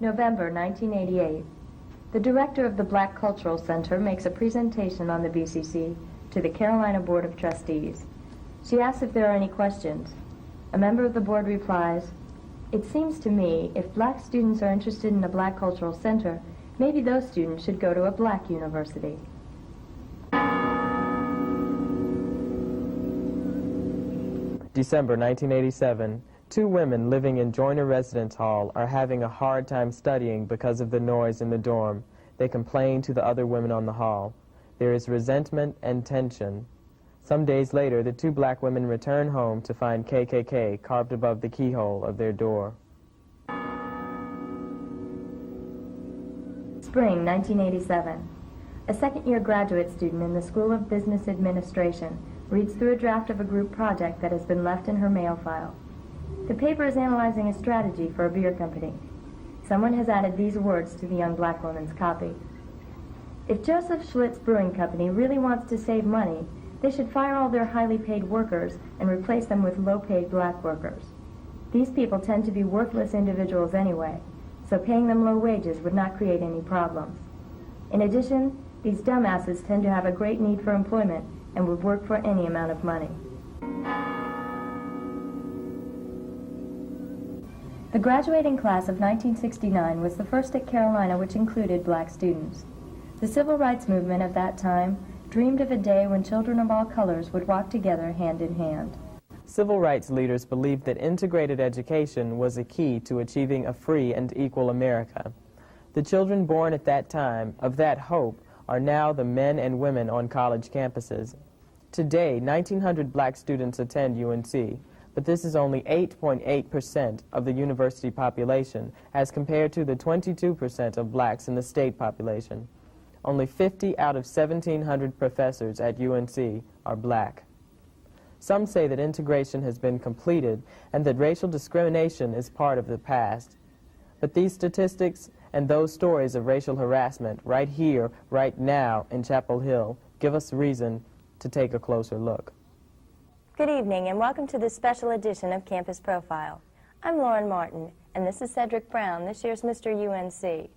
November 1988. The director of the Black Cultural Center makes a presentation on the BCC to the Carolina Board of Trustees. She asks if there are any questions. A member of the board replies, "It seems to me if black students are interested in a Black Cultural Center, maybe those students should go to a black university." December 1987. Two women living in Joyner Residence Hall are having a hard time studying because of the noise in the dorm. They complain to the other women on the hall. There is resentment and tension. Some days later, the two black women return home to find KKK carved above the keyhole of their door. Spring 1987. A second-year graduate student in the School of Business Administration reads through a draft of a group project that has been left in her mail file. The paper is analyzing a strategy for a beer company. Someone has added these words to the young black woman's copy. "If Joseph Schlitz Brewing Company really wants to save money, they should fire all their highly paid workers and replace them with low-paid black workers. These people tend to be worthless individuals anyway, so paying them low wages would not create any problems. In addition, these dumbasses tend to have a great need for employment and would work for any amount of money." The graduating class of 1969 was the first at Carolina which included black students. The civil rights movement of that time dreamed of a day when children of all colors would walk together hand in hand. Civil rights leaders believed that integrated education was a key to achieving a free and equal America. The children born at that time of that hope are now the men and women on college campuses. Today, 1,900 black students attend UNC, but this is only 8.8% of the university population as compared to the 22% of blacks in the state population. Only 50 out of 1,700 professors at UNC are black. Some say that integration has been completed and that racial discrimination is part of the past. But these statistics and those stories of racial harassment right here, right now in Chapel Hill give us reason to take a closer look. Good evening and welcome to this special edition of Campus Profile. I'm Lauren Martin and this is Cedric Brown, this year's Mr. UNC.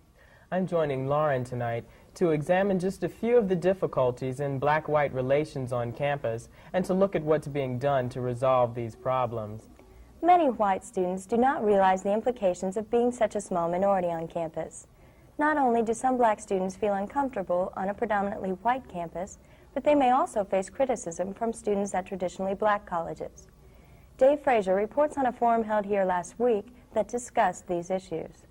I'm joining Lauren tonight to examine just a few of the difficulties in black-white relations on campus and to look at what's being done to resolve these problems. Many white students do not realize the implications of being such a small minority on campus. Not only do some black students feel uncomfortable on a predominantly white campus, but they may also face criticism from students at traditionally black colleges. Dave Fraser reports on a forum held here last week that discussed these issues.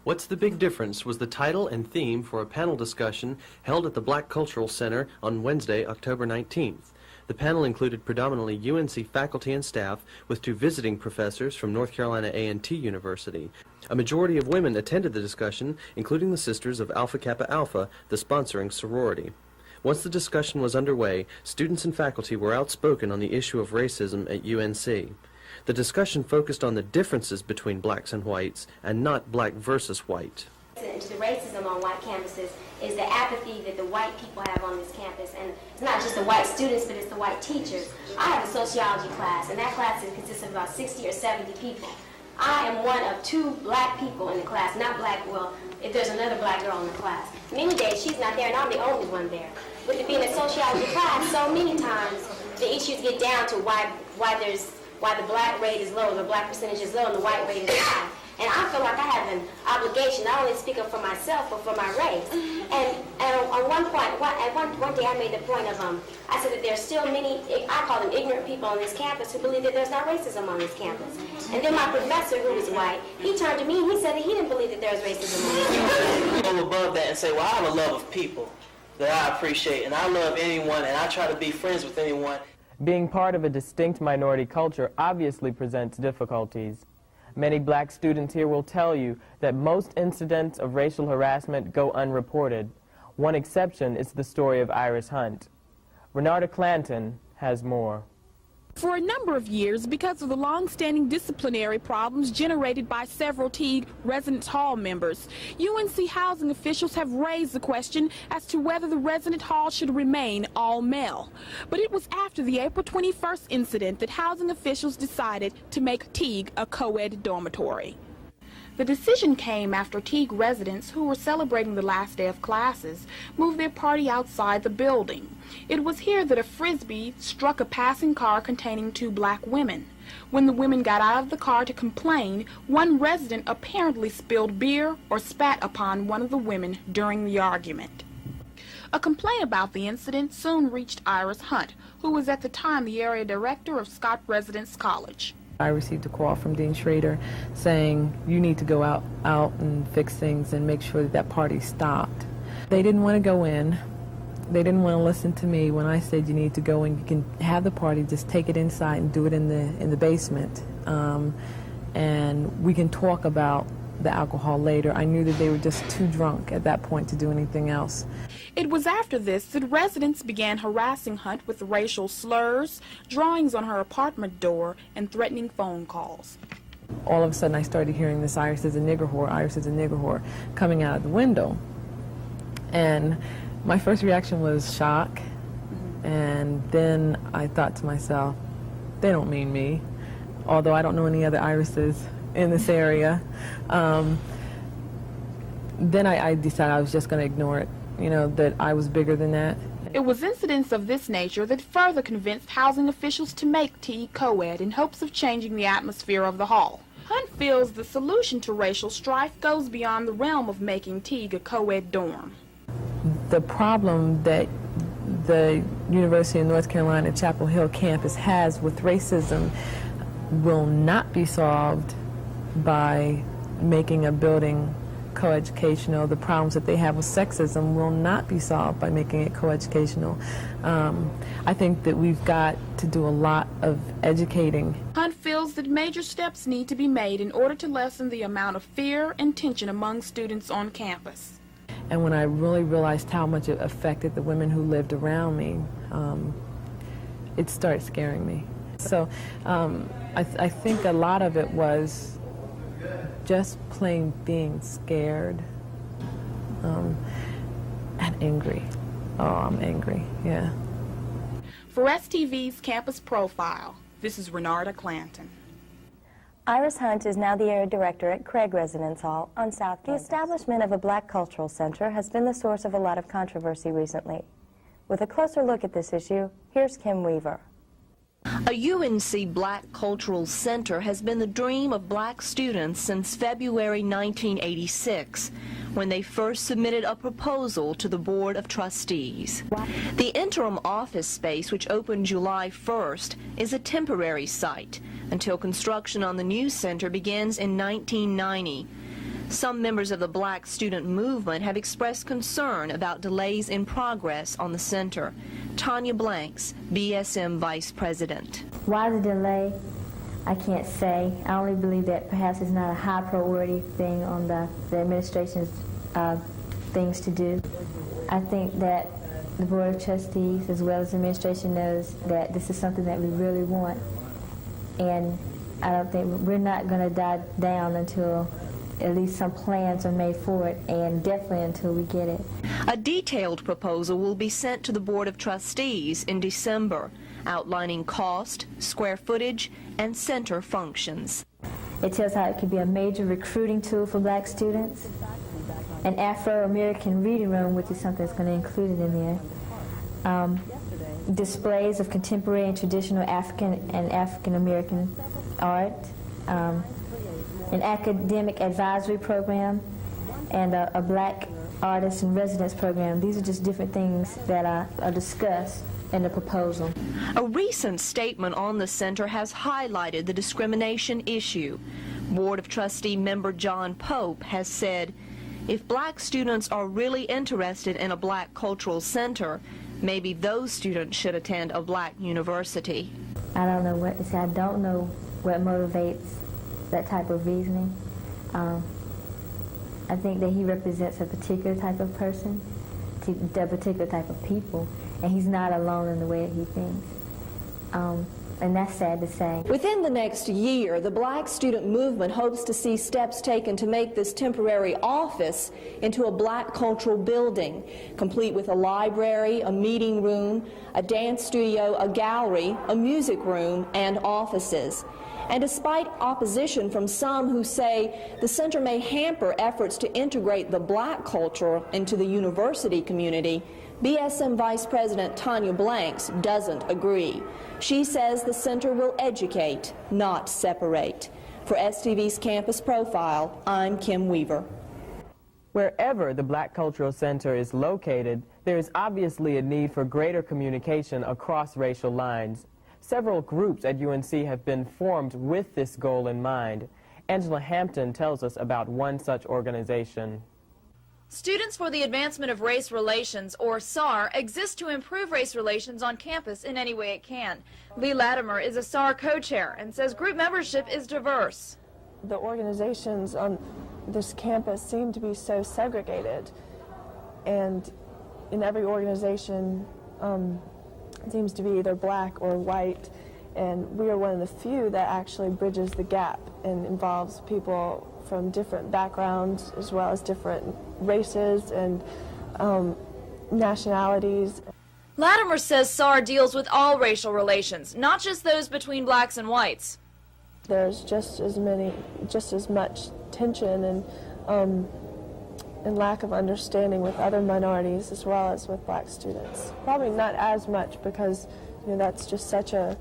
What's the Big Difference was the title and theme for a panel discussion held at the Black Cultural Center on Wednesday, October 19th. The panel included predominantly UNC faculty and staff with two visiting professors from North Carolina A&T University. A majority of women attended the discussion, including the Sisters of Alpha Kappa Alpha, the sponsoring sorority. Once the discussion was underway, students and faculty were outspoken on the issue of racism at UNC. The discussion focused on the differences between blacks and whites, and not black versus white. The racism on white campuses is the apathy that the white people have on this campus, and it's not just the white students, but it's the white teachers. I have a sociology class, and that class consists of about 60 or 70 people. I am one of two black people in the class, not black, well, if there's another black girl in the class. Many days she's not there, and I'm the only one there. With it being a sociology class, so many times the issues get down to why the black rate is low, the black percentage is low, and the white rate is high. And I feel like I have an obligation not only to speak up for myself, but for my race. And on one point, one day I made the point of, I said that there's still many, I call them ignorant people on this campus who believe that there's not racism on this campus. And then my professor, who was white, he turned to me and he said that he didn't believe that there was racism on this campus. Go above that and say, well, I have a love of people that I appreciate, and I love anyone, and I try to be friends with anyone. Being part of a distinct minority culture obviously presents difficulties. Many black students here will tell you that most incidents of racial harassment go unreported. One exception is the story of Iris Hunt. Renarta Clanton has more. For a number of years, because of the long-standing disciplinary problems generated by several Teague Residence Hall members, UNC housing officials have raised the question as to whether the resident hall should remain all-male. But it was after the April 21st incident that housing officials decided to make Teague a co-ed dormitory. The decision came after Teague residents who were celebrating the last day of classes moved their party outside the building. It was here that a Frisbee struck a passing car containing 2 black women. When the women got out of the car to complain, one resident apparently spilled beer or spat upon one of the women during the argument. A complaint about the incident soon reached Iris Hunt, who was at the time the area director of Scott Residence College. I received a call from Dean Schrader saying, you need to go out and fix things and make sure that that party stopped. They didn't want to go in. They didn't want to listen to me when I said you need to go and you can have the party, just take it inside and do it in the basement. And we can talk about the alcohol later. I knew that they were just too drunk at that point to do anything else. It was after this that residents began harassing Hunt with racial slurs, drawings on her apartment door, and threatening phone calls. All of a sudden I started hearing this Iris is a nigger whore, Iris is a nigger whore coming out of the window. And my first reaction was shock. And then I thought to myself, they don't mean me, although I don't know any other Irises in this area. Then I decided I was just going to ignore it, you know, that I was bigger than that. It was incidents of this nature that further convinced housing officials to make Teague co-ed in hopes of changing the atmosphere of the hall. Hunt feels the solution to racial strife goes beyond the realm of making Teague a co-ed dorm. The problem that the University of North Carolina Chapel Hill campus has with racism will not be solved by making a building coeducational. The problems that they have with sexism will not be solved by making it coeducational. I think that we've got to do a lot of educating. Hunt feels that major steps need to be made in order to lessen the amount of fear and tension among students on campus. And when I really realized how much it affected the women who lived around me, it started scaring me. So I think a lot of it was just plain being scared and angry. Oh, I'm angry, yeah. For STV's Campus Profile, this is Renarta Clanton. Iris Hunt is now the area director at Craig Residence Hall on South Campus. The establishment of a black cultural center has been the source of a lot of controversy recently. With a closer look at this issue, here's Kim Weaver. A UNC Black Cultural Center has been the dream of black students since February 1986, when they first submitted a proposal to the Board of Trustees. The interim office space, which opened July 1st, is a temporary site until construction on the new center begins in 1990. Some members of the black student movement have expressed concern about delays in progress on the center. Tanya Blanks, BSM Vice President. Why the delay? I can't say. I only believe that perhaps it's not a high priority thing on the administration's things to do. I think that the Board of Trustees as well as the administration knows that this is something that we really want. And I don't think we're not going to die down until at least some plans are made for it, and definitely until we get it. A detailed proposal will be sent to the Board of Trustees in December, outlining cost, square footage, and center functions. It tells how it could be a major recruiting tool for black students, an Afro-American reading room, which is something that's going to include it in there, displays of contemporary and traditional African and African-American art, an academic advisory program, and a black artist in residence program. These are just different things that are discussed in the proposal. A recent statement on the center has highlighted the discrimination issue. Board of Trustee member John Pope has said, if black students are really interested in a black cultural center, maybe those students should attend a black university. I don't know what to say. I don't know what motivates that type of reasoning. I think that he represents a particular type of person, a particular type of people, and he's not alone in the way that he thinks. And that's sad to say. Within the next year, the black student movement hopes to see steps taken to make this temporary office into a black cultural building, complete with a library, a meeting room, a dance studio, a gallery, a music room, and offices. And despite opposition from some who say the center may hamper efforts to integrate the black culture into the university community, BSM Vice President Tanya Blanks doesn't agree. She says the center will educate, not separate. For STV's Campus Profile, I'm Kim Weaver. Wherever the Black Cultural Center is located, there is obviously a need for greater communication across racial lines. Several groups at UNC have been formed with this goal in mind. Angela Hampton tells us about one such organization. Students for the Advancement of Race Relations, or SAR, exist to improve race relations on campus in any way it can. Lee Latimer is a SAR co-chair and says group membership is diverse. The organizations on this campus seem to be so segregated, and in every organization it seems to be either black or white, and we are one of the few that actually bridges the gap and involves people from different backgrounds as well as different races and nationalities. Latimer says SAR deals with all racial relations, not just those between blacks and whites. There's just as much tension and lack of understanding with other minorities as well as with black students. Probably not as much because that's just such a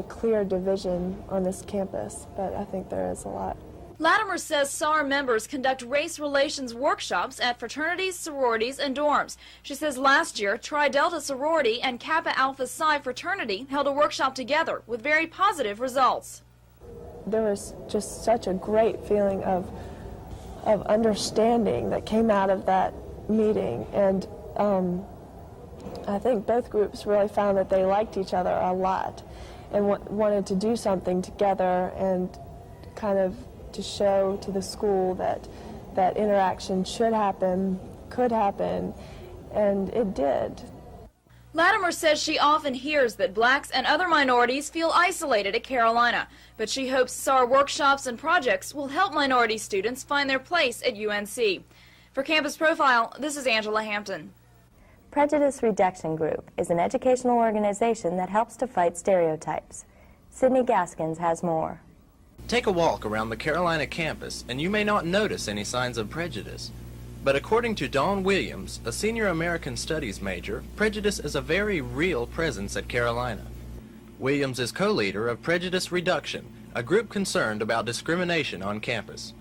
clear division on this campus, but I think there is a lot. Latimer says SAR members conduct race relations workshops at fraternities, sororities, and dorms. She says last year, Tri Delta sorority and Kappa Alpha Psi fraternity held a workshop together with very positive results. There was just such a great feeling of understanding that came out of that meeting, and I think both groups really found that they liked each other a lot and wanted to do something together and kind of to show to the school that interaction should happen, could happen, and it did. Latimer says she often hears that blacks and other minorities feel isolated at Carolina, but she hopes SAR workshops and projects will help minority students find their place at UNC. For Campus Profile, this is Angela Hampton. Prejudice Reduction Group is an educational organization that helps to fight stereotypes. Sidney Gaskins has more. Take a walk around the Carolina campus and you may not notice any signs of prejudice. But according to Dawn Williams, a senior American Studies major, prejudice is a very real presence at Carolina. Williams is co-leader of Prejudice Reduction, a group concerned about discrimination on campus.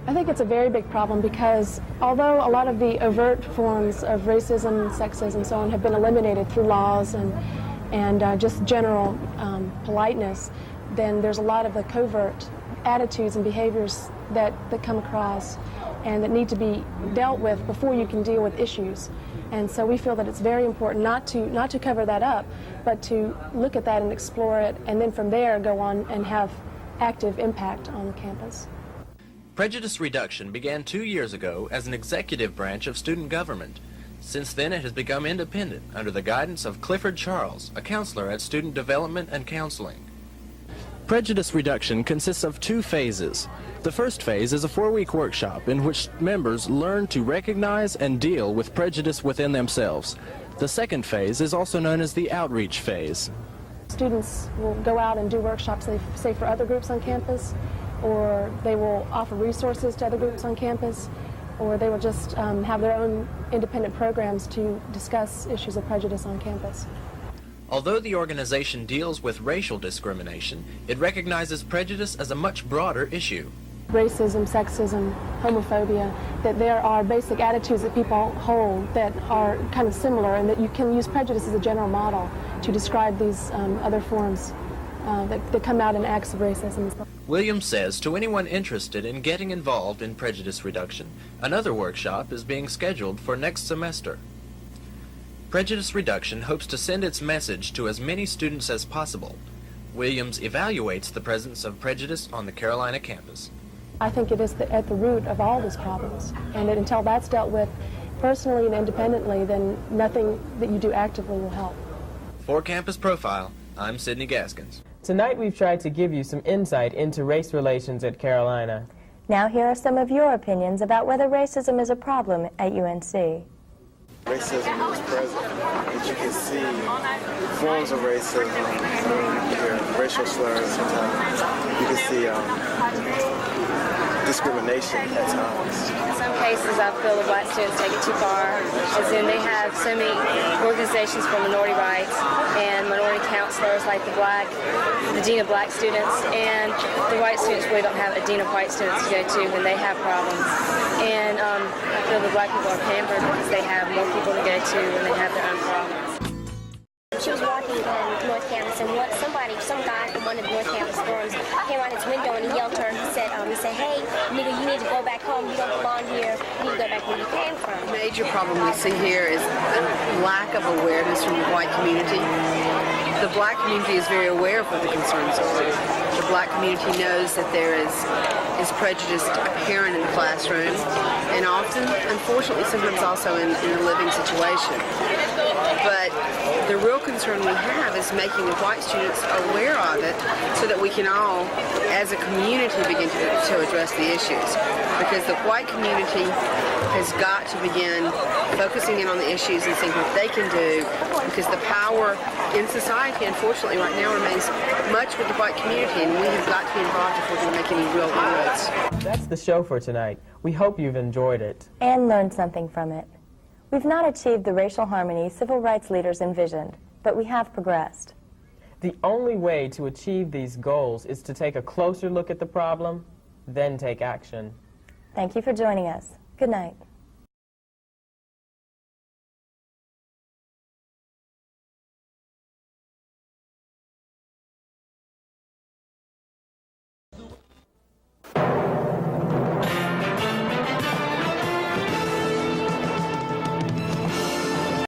I think it's a very big problem because although a lot of the overt forms of racism, sexism, and so on have been eliminated through laws and just general politeness, then there's a lot of the covert attitudes and behaviors that come across and that need to be dealt with before you can deal with issues. And so we feel that it's very important not to cover that up, but to look at that and explore it, and then from there go on and have active impact on the campus. Prejudice Reduction began 2 years ago as an executive branch of student government. Since then, it has become independent under the guidance of Clifford Charles, a counselor at Student Development and Counseling. Prejudice Reduction consists of 2 phases. The first phase is a 4-week workshop in which members learn to recognize and deal with prejudice within themselves. The second phase is also known as the outreach phase. Students will go out and do workshops, say for other groups on campus, or they will offer resources to other groups on campus, or they will just have their own independent programs to discuss issues of prejudice on campus. Although the organization deals with racial discrimination, it recognizes prejudice as a much broader issue. Racism, sexism, homophobia, that there are basic attitudes that people hold that are kind of similar, and that you can use prejudice as a general model to describe these other forms that come out in acts of racism. Williams says to anyone interested in getting involved in prejudice reduction, another workshop is being scheduled for next semester. Prejudice Reduction hopes to send its message to as many students as possible. Williams evaluates the presence of prejudice on the Carolina campus. I think it is at the root of all these problems, and that until that's dealt with personally and independently, then nothing that you do actively will help. For Campus Profile, I'm Sidney Gaskins. Tonight we've tried to give you some insight into race relations at Carolina. Now here are some of your opinions about whether racism is a problem at UNC. racism is present, that you can see forms of racism, you hear racial slurs sometimes, you can see discrimination at times. In some cases, I feel the black students take it too far, as in they have so many organizations for minority rights and minority counselors like the Dean of Black Students, and the white students really don't have a Dean of White Students to go to when they have problems. And I feel the black people are pampered because they have more people to go to when they have their own problems. She was walking on North Campus, and some guy from one of the North Campus dorms came out his window and he yelled to her. He said, "Hey, nigga, you need to go back home. You don't belong here. You need to go back where you came from." The major problem we see here is a lack of awareness from the white community. The black community is very aware of what the concerns are. The black community knows that there is prejudice apparent in the classroom, and often, unfortunately, sometimes also in the living situation. But the real concern we have is making the white students aware of it so that we can all, as a community, begin to address the issues. Because the white community has got to begin focusing in on the issues and seeing what they can do, because the power in society, unfortunately, right now remains much with the white community, and we have got to be involved if we're going to make any real inroads. That's the show for tonight. We hope you've enjoyed it. And learned something from it. We've not achieved the racial harmony civil rights leaders envisioned, but we have progressed. The only way to achieve these goals is to take a closer look at the problem, then take action. Thank you for joining us. Good night.